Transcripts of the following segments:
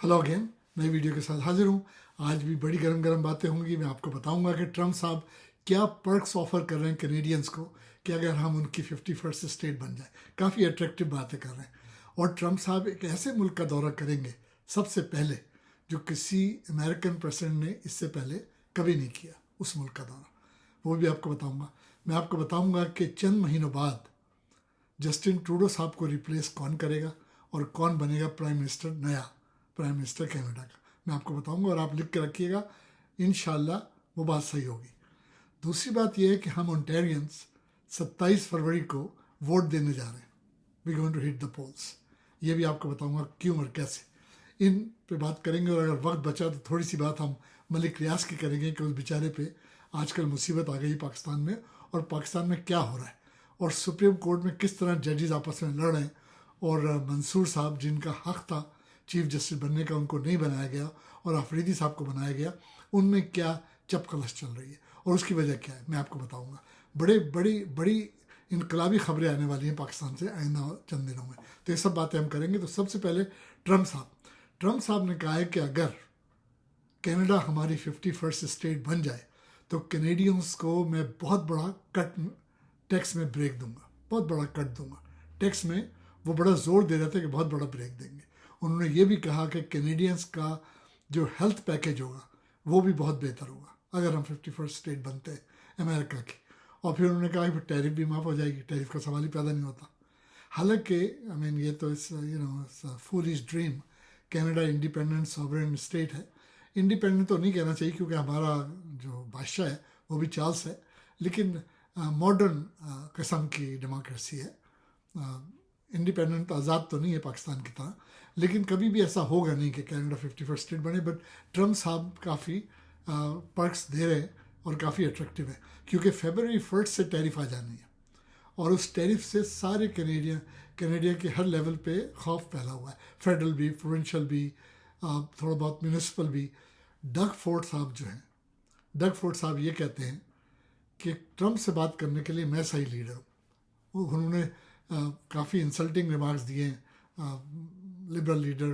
Hello again, नई video के साथ हाजिर हूँ। आज भी बड़ी गरम गरम बातें होंगी। मैं आपको बताऊंगा कि ट्रम्प साहब क्या पर्क्स ऑफर कर रहे हैं कैनेडियंस को कि अगर हम उनकी 51st स्टेट बन जाए। काफ़ी अट्रैक्टिव बातें कर रहे हैं। और ट्रम्प साहब एक ऐसे मुल्क का दौरा करेंगे सबसे पहले जो किसी अमेरिकन प्रेसिडेंट ने इससे पहले कभी नहीं किया, उस मुल्क का दौरा। वो भी आपको बताऊंगा। मैं आपको बताऊंगा कि चंद महीनों बाद जस्टिन ट्रूडो साहब को रिप्लेस कौन करेगा और कौन बनेगा प्राइम मिनिस्टर, नया प्राइम मिनिस्टर कनाडा का। मैं आपको बताऊंगा और आप लिख के रखिएगा, इंशाल्लाह वो बात सही होगी। दूसरी बात यह है कि हम ओंटारियंस 27 फरवरी को वोट देने जा रहे हैं। We going to hit the polls. ये भी आपको बताऊंगा क्यों और कैसे। इन पे बात करेंगे। और अगर वक्त बचा तो थोड़ी सी बात हम मलिक रियाज की करेंगे कि उस बेचारे पे आजकल मुसीबत आ गई पाकिस्तान में, और पाकिस्तान में क्या हो रहा है, और सुप्रीम कोर्ट में किस तरह जजेस आपस में लड़ रहे हैं, और मंसूर साहब जिनका हक था चीफ जस्टिस बनने का, उनको नहीं बनाया गया और अफरीदी साहब को बनाया गया। उनमें क्या चपकलस चल रही है और उसकी वजह क्या है, मैं आपको बताऊंगा। बड़ी इनकलाबी खबरें आने वाली हैं पाकिस्तान से आइंदा चंद दिनों में, तो ये सब बातें हम करेंगे। तो सबसे पहले ट्रम्प साहब ने कहा है कि अगर कनाडा हमारी 51st स्टेट बन जाए तो कैनेडियंस को मैं बहुत बड़ा कट टैक्स में ब्रेक दूंगा, बहुत बड़ा कट दूंगा टैक्स में। वो बड़ा जोर दे रहे थे कि बहुत बड़ा ब्रेक देंगे। उन्होंने ये भी कहा कि कैनेडियंस का जो हेल्थ पैकेज होगा वो भी बहुत बेहतर होगा अगर हम 51st स्टेट बनते हैं अमेरिका की। और फिर उन्होंने कहा कि टैरिफ भी माफ़ हो जाएगी, टैरिफ का सवाल ही पैदा नहीं होता। हालांकि आई मीन ये तो इस foolish dream. Canada independent sovereign state है। इंडिपेंडेंट तो नहीं कहना चाहिए क्योंकि हमारा जो बादशाह है वो भी चार्ल्स है, लेकिन मॉडर्न किस्म की डेमोक्रेसी है। इंडिपेंडेंट तो आज़ाद तो नहीं है पाकिस्तान की तरह, लेकिन कभी भी ऐसा होगा नहीं कि कनाडा 51st स्टेट बने। बट ट्रम्प साहब काफ़ी पर्क्स दे रहे हैं और काफ़ी अट्रैक्टिव है, क्योंकि फरवरी 1 से टैरिफ आ जानी है और उस टैरिफ से सारे कैनेडियन के हर लेवल पे खौफ फैला हुआ है। फेडरल भी, प्रोविंशियल भी, थोड़ा बहुत म्यूनिसिपल भी। डग फोर्ड साहब ये कहते हैं कि ट्रम्प से बात करने के लिए मैं सही लीडर हूँ। उन्होंने काफ़ी इंसल्टिंग रिमार्क्स दिए लिबरल लीडर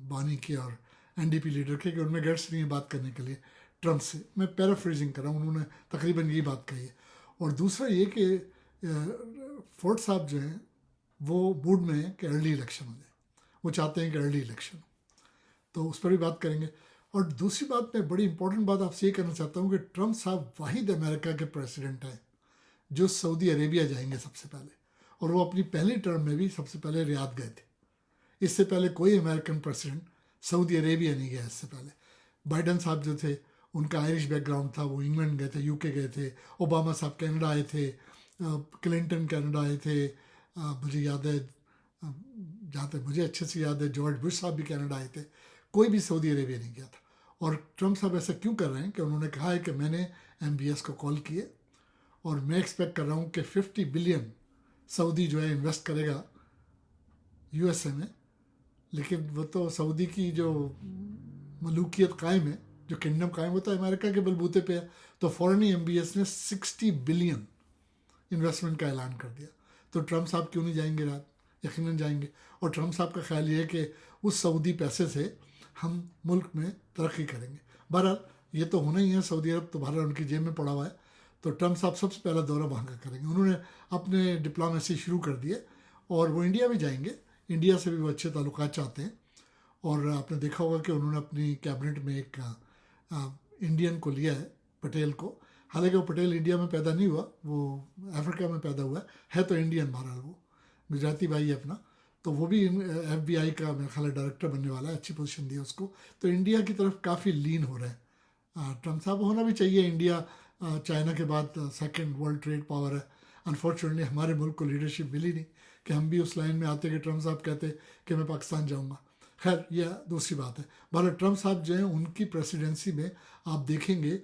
बानी के और एनडीपी लीडर के, कि उनमें गट्स नहीं है बात करने के लिए ट्रम्प से। मैं पैराफ्रेजिंग कर रहा हूँ, उन्होंने तकरीबन यही बात कही है। और दूसरा ये कि फोर्ड साहब जो हैं वो मूड में है कि अर्ली इलेक्शन हो जाए, वो चाहते हैं कि अर्ली इलेक्शन हो, तो उस पर भी बात करेंगे। और दूसरी बात, मैं बड़ी इंपॉर्टेंट बात आपसे ये करना चाहता हूँ कि ट्रम्प साहब वाहिद अमेरिका के प्रेसिडेंट हैं जो सऊदी अरेबिया जाएंगे सबसे पहले, और वो अपनी पहली टर्म में भी सबसे पहले रियाद गए थे। इससे पहले कोई अमेरिकन प्रेसिडेंट सऊदी अरेबिया नहीं गया। इससे पहले बाइडन साहब जो थे उनका आयरिश बैकग्राउंड था, वो इंग्लैंड गए थे, यूके गए थे। ओबामा साहब कनाडा आए थे, क्लिंटन कनाडा आए थे, मुझे याद है, जहाँ तक मुझे अच्छे से याद है जॉर्ज बुश साहब भी कनाडा आए थे। कोई भी सऊदी अरेबिया नहीं गया था। और ट्रम्प साहब ऐसा क्यों कर रहे हैं कि उन्होंने कहा है कि मैंने MBS को कॉल किए और मैं एक्सपेक्ट कर रहा हूँ कि 50 बिलियन सऊदी जो है इन्वेस्ट करेगा USA में। लेकिन वो तो सऊदी की जो मलूकियत कायम है, जो किंगडम कायम होता है अमेरिका के बलबूते पे है। तो फॉरेन MBS ने 60 बिलियन इन्वेस्टमेंट का ऐलान कर दिया। तो ट्रम्प साहब क्यों नहीं जाएंगे रात? यकीनन जाएंगे। और ट्रम्प साहब का ख्याल ये है कि उस सऊदी पैसे से हम मुल्क में तरक्की करेंगे। बहरहाल ये तो होना ही है, सऊदी अरब तो बहरहाल उनकी जेब में पड़ा हुआ है। तो ट्रम्प साहब सबसे पहला दौरा वहाँ का करेंगे। उन्होंने अपने डिप्लोमेसी शुरू कर दिए और वो इंडिया भी जाएंगे। इंडिया से भी वो अच्छे ताल्लुकात चाहते हैं। और आपने देखा होगा कि उन्होंने अपनी कैबिनेट में एक इंडियन को लिया है, पटेल को। हालांकि वो पटेल इंडिया में पैदा नहीं हुआ, वो अफ्रीका में पैदा हुआ है तो इंडियन बहरहाल वो गुजराती भाई है अपना। तो वो भी FBI का मेरा ख्याल डायरेक्टर बनने वाला है, अच्छी पोजीशन दी है उसको। तो इंडिया की तरफ काफ़ी लीन हो रहा है ट्रम्प साहब। होना भी चाहिए। इंडिया चाइना के बाद सेकंड वर्ल्ड ट्रेड पावर है। अनफॉर्चुनेटली हमारे मुल्क को लीडरशिप मिली नहीं कि हम भी उस लाइन में आते कि ट्रम्प साहब कहते कि मैं पाकिस्तान जाऊँगा। खैर यह दूसरी बात है। बहरहाल ट्रम्प साहब जो हैं उनकी प्रेसिडेंसी में आप देखेंगे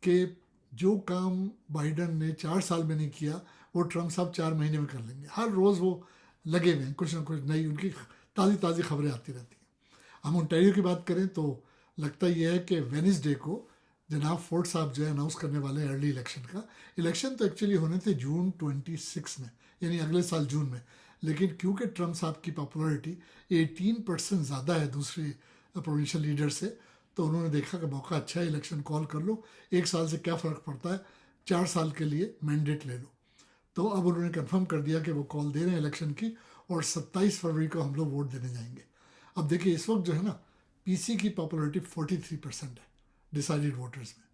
कि जो काम बाइडन ने 4 साल में नहीं किया वो ट्रम्प साहब 4 महीने में कर लेंगे। हर रोज़ वो लगे हुए हैं, कुछ ना कुछ नई उनकी ताज़ी खबरें आती रहती हैं। हम ओंटारियो की बात करें तो लगता यह है कि वेडनेसडे को जनाब फोर्ड साहब जो है अनाउंस करने वाले हैं अर्ली इलेक्शन का। इलेक्शन तो एक्चुअली होने थे जून 26 में, यानी अगले साल जून में। लेकिन क्योंकि ट्रम्प साहब की पॉपुलरिटी 18% ज़्यादा है दूसरे प्रोविंशियल लीडर से, तो उन्होंने देखा कि मौका अच्छा है, इलेक्शन कॉल कर लो, 1 साल से क्या फ़र्क पड़ता है, 4 साल के लिए मैंडेट ले लो। तो अब उन्होंने कंफर्म कर दिया कि वो कॉल दे रहे हैं इलेक्शन की, और 27 फरवरी को हम लोग वोट देने जाएंगे। अब देखिए इस वक्त जो है ना, पीसी की पॉपुलरिटी 43% है डिसाइडेड वोटर्स में,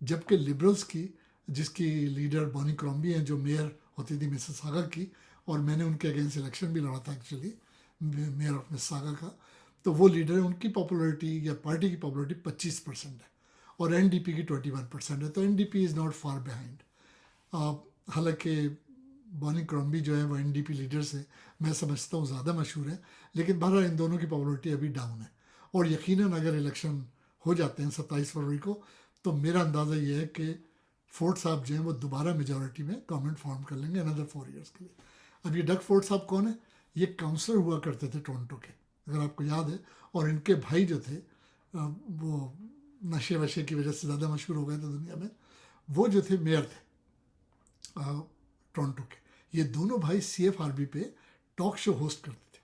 जबकि लिबरल्स की, जिसकी लीडर बॉनी क्रॉम्बी हैं, जो मेयर होती थी मिसिसागा की, और मैंने उनके अगेंस्ट इलेक्शन भी लड़ा था एक्चुअली, मेयर ऑफ मिसिसागा का, तो वो लीडर है, उनकी पॉपुलरिटी या पार्टी की पॉपुलरिटी 25% है, और एनडीपी की 21% है। तो NDP is not far behind. हालांकि बॉनी क्रॉम्बी जो है वो एनडीपी लीडर से मैं समझता हूँ ज़्यादा मशहूर है, लेकिन बहरहाल इन दोनों की पॉपुलरिटी अभी डाउन है। और यकीनन अगर इलेक्शन हो जाते हैं 27 फरवरी को, तो मेरा अंदाज़ा ये है कि फोर्ड साहब जो हैं वो दोबारा मेजॉरिटी में गवर्नमेंट फॉर्म कर लेंगे अनदर 4 ईयर्स के लिए। अब ये डग फोर्ड साहब कौन है? ये काउंसलर हुआ करते थे टोरंटो के, अगर आपको याद है, और इनके भाई जो थे वो नशे वशे की वजह से ज़्यादा मशहूर हो गए थे दुनिया में, वो जो थे मेयर थे टोरंटो के। ये दोनों भाई CFRB पे टॉक शो होस्ट करते थे,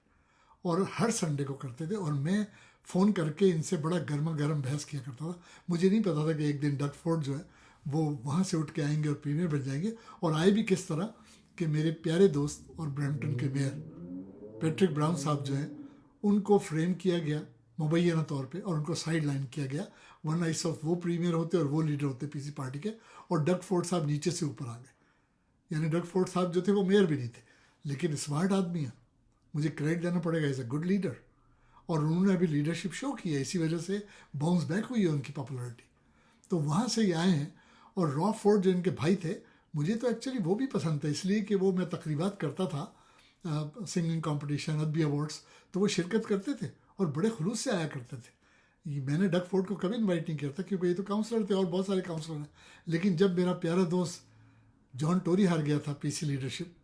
और हर संडे को करते थे, और मैं फ़ोन करके इनसे बड़ा गर्मा गर्म बहस किया करता था। मुझे नहीं पता था कि एक दिन डग फोर्ड जो है वो वहाँ से उठ के आएंगे और प्रीमियर बन जाएंगे। और आए भी किस तरह कि मेरे प्यारे दोस्त और ब्रैम्पटन के मेयर पैट्रिक ब्राउन साहब जो हैं, उनको फ्रेम किया गया मुबैना तौर पे, और उनको साइड लाइन किया गया, वरना इस वक्त वो प्रीमियर होते और वो लीडर होते पीसी पार्टी के, और डग फोर्ड साहब नीचे से ऊपर आ गए। यानी डग फोर्ड साहब जो थे वो मेयर भी नहीं थे, लेकिन स्मार्ट आदमी हैं, मुझे क्रेडिट देना पड़ेगा, इज़ अ गुड लीडर, और उन्होंने अभी लीडरशिप शो की है, इसी वजह से बाउंस बैक हुई है उनकी पॉपुलरिटी। तो वहाँ से ही आए हैं। और रॉ फोर्ड जो इनके भाई थे, मुझे तो एक्चुअली वो भी पसंद था, इसलिए कि वो मैं तकरीबात करता था, सिंगिंग कंपटीशन, अदबी अवार्ड्स, तो वो शिरकत करते थे और बड़े खुलूस से आया करते थे। मैंने डग फोर्ड को कभी इन्वाइट नहीं किया था, क्योंकि ये तो काउंसलर थे और बहुत सारे काउंसलर हैं। लेकिन जब मेरा प्यारा दोस्त जॉन टोरी हार गया था पीसी लीडरशिप,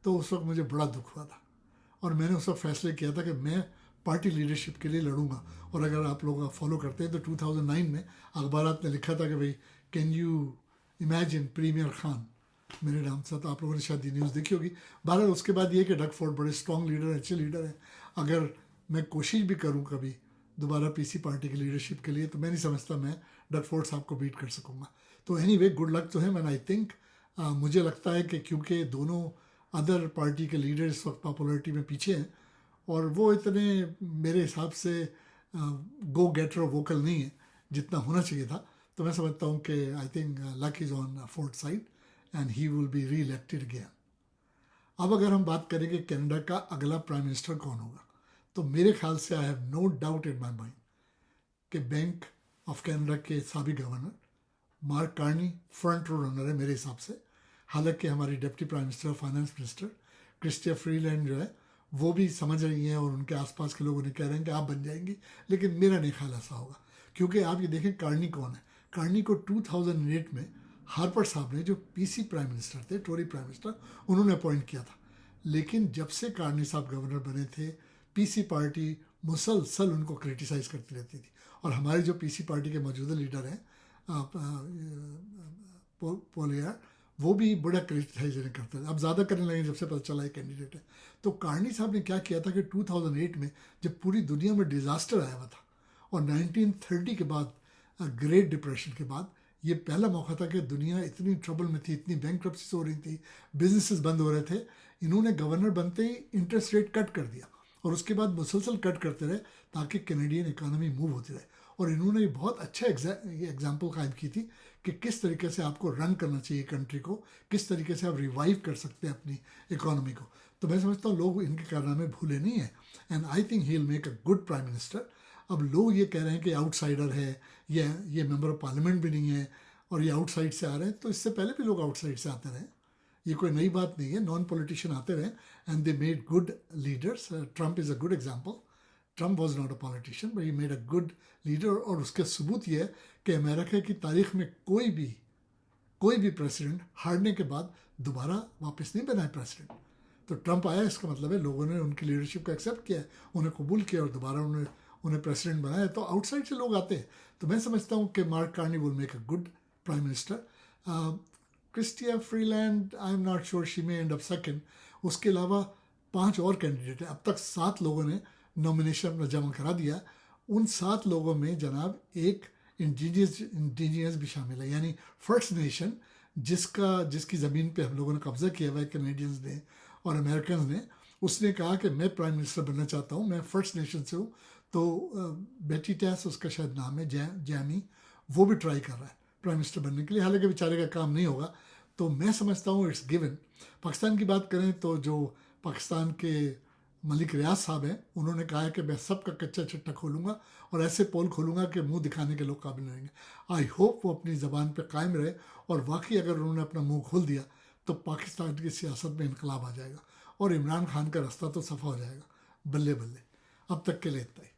तो उस वक्त मुझे बड़ा दुख हुआ था, और मैंने उस वक्त फैसले किया था कि मैं पार्टी लीडरशिप के लिए लड़ूंगा। और अगर आप लोग फॉलो करते हैं तो 2009 में अखबारात ने लिखा था कि भाई can you imagine premier Khan मेरे नाम से, तो आप लोगों ने शायद ये न्यूज़ देखी होगी। बहरहाल उसके बाद ये कि डग फोर्ड बड़े स्ट्रॉन्ग लीडर, अच्छे लीडर हैं। अगर मैं कोशिश भी करूं कभी दोबारा पीसी पार्टी की लीडरशिप के लिए, तो मैं नहीं समझता मैं डग फोर्ड साहब को बीट कर सकूंगा। तो एनीवे गुड लक तो है मैन, आई थिंक मुझे लगता है कि क्योंकि दोनों अदर पार्टी के लीडर इस वक्त पॉपुलरिटी में पीछे हैं, और वो इतने मेरे हिसाब से गो गेटर और वोकल नहीं है जितना होना चाहिए था, तो मैं समझता हूँ कि I think luck is on fourth side and he will be री इलेक्टेड अगेन। अब अगर हम बात करेंगे कनाडा का अगला प्राइम मिनिस्टर कौन होगा, तो मेरे ख्याल से I have no doubt in my mind कि बैंक ऑफ कनाडा के साबिक governor Mark Carney front row runner है मेरे हिसाब से। हालांकि हमारी deputy prime minister finance minister Chrystia Freeland जो है वो भी समझ रही हैं, और उनके आसपास के लोग उन्हें कह रहे हैं कि आप बन जाएंगी, लेकिन मेरा नहीं ख्याल ऐसा होगा। क्योंकि आप ये देखें कार्नी कौन है। कार्नी को 2008 में हार्पर साहब ने, जो पीसी प्राइम मिनिस्टर थे, टोरी प्राइम मिनिस्टर, उन्होंने अपॉइंट किया था। लेकिन जब से कार्नी साहब गवर्नर बने थे, पीसी पार्टी मुसलसल उनको क्रिटिसाइज़ करती रहती थी। और हमारे जो पीसी पार्टी के मौजूदा लीडर हैं पोलियर, वो भी बड़ा क्रिटिसाइज करते थे। अब ज़्यादा करने लगे जब से पता चला है कैंडिडेट है। तो कार्नी साहब ने क्या किया था कि 2008 में जब पूरी दुनिया में डिज़ास्टर आया हुआ था, और 1930 के बाद ग्रेट डिप्रेशन के बाद ये पहला मौका था कि दुनिया इतनी ट्रबल में थी, इतनी बैंकरप्सीज हो रही थी, बिजनेसेस बंद हो रहे थे। इन्होंने गवर्नर बनते ही इंटरेस्ट रेट कट कर दिया, और उसके बाद मुसलसल कट करते रहे ताकि कैनेडियन इकानमी मूव होती रहे। और इन्होंने बहुत अच्छा एग्जाम्पल कायम की थी कि किस तरीके से आपको रन करना चाहिए कंट्री को, किस तरीके से आप रिवाइव कर सकते हैं अपनी इकोनॉमी को। तो मैं समझता हूँ लोग इनके कारनामे भूले नहीं हैं, and I think he will make a good prime minister. अब लोग ये कह रहे हैं कि आउटसाइडर है, ये मेंबर ऑफ पार्लियामेंट भी नहीं है, और ये आउटसाइड से आ रहे हैं। तो इससे पहले भी लोग आउटसाइड से आते रहे, ये कोई नई बात नहीं है। नॉन पॉलिटिशियन आते रहे and they made good leaders. Trump is a good example. Trump was not a politician but he made a good leader, और उसके सबूत ये है कि अमेरिका की तारीख में कोई भी प्रेसिडेंट हारने के बाद दोबारा वापस नहीं बना है प्रेसिडेंट। तो ट्रम्प आया, इसका मतलब है लोगों ने उनकी लीडरशिप को एक्सेप्ट किया है, उन्हें कबूल किया, और दोबारा उन्हें प्रेसिडेंट बनाया। तो आउटसाइड से लोग आते हैं। तो मैं समझता हूँ कि Mark Carney will make a good prime minister. Chrystia Freeland I am not sure, she may end up second. उसके अलावा 5 और कैंडिडेट हैं। अब तक 7 लोगों ने नॉमिनेशन अपना जमा करा दिया, ان 7 لوگوں میں جناب ایک انڈیجینس بھی شامل ہے، یعنی فرسٹ نیشن جس کی زمین پہ ہم لوگوں نے قبضہ کیا ہوا ہے کینیڈینز نے اور امریکنز نے. اس نے کہا کہ میں پرائم منسٹر بننا چاہتا ہوں، میں فرسٹ نیشن سے ہوں. تو بیٹی ٹیس اس کا شاید نام ہے، جیمی، وہ بھی ٹرائی کر رہا ہے پرائم منسٹر بننے کے لیے، حالانکہ بیچارے کا کام نہیں ہوگا. تو میں سمجھتا ہوں اٹس گیون. پاکستان کی بات کریں تو جو پاکستان کے ملک ریاض صاحب ہیں، انہوں نے کہا ہے کہ میں سب کا کچا چٹا کھولوں گا اور ایسے پول کھولوں گا کہ منہ دکھانے کے لوگ قابل رہیں گے. آئی ہوپ وہ اپنی زبان پہ قائم رہے، اور واقعی اگر انہوں نے اپنا منہ کھول دیا تو پاکستان کی سیاست میں انقلاب آ جائے گا اور عمران خان کا راستہ تو صفا ہو جائے گا. بلے بلے. اب تک کے لیے اتنا ہی.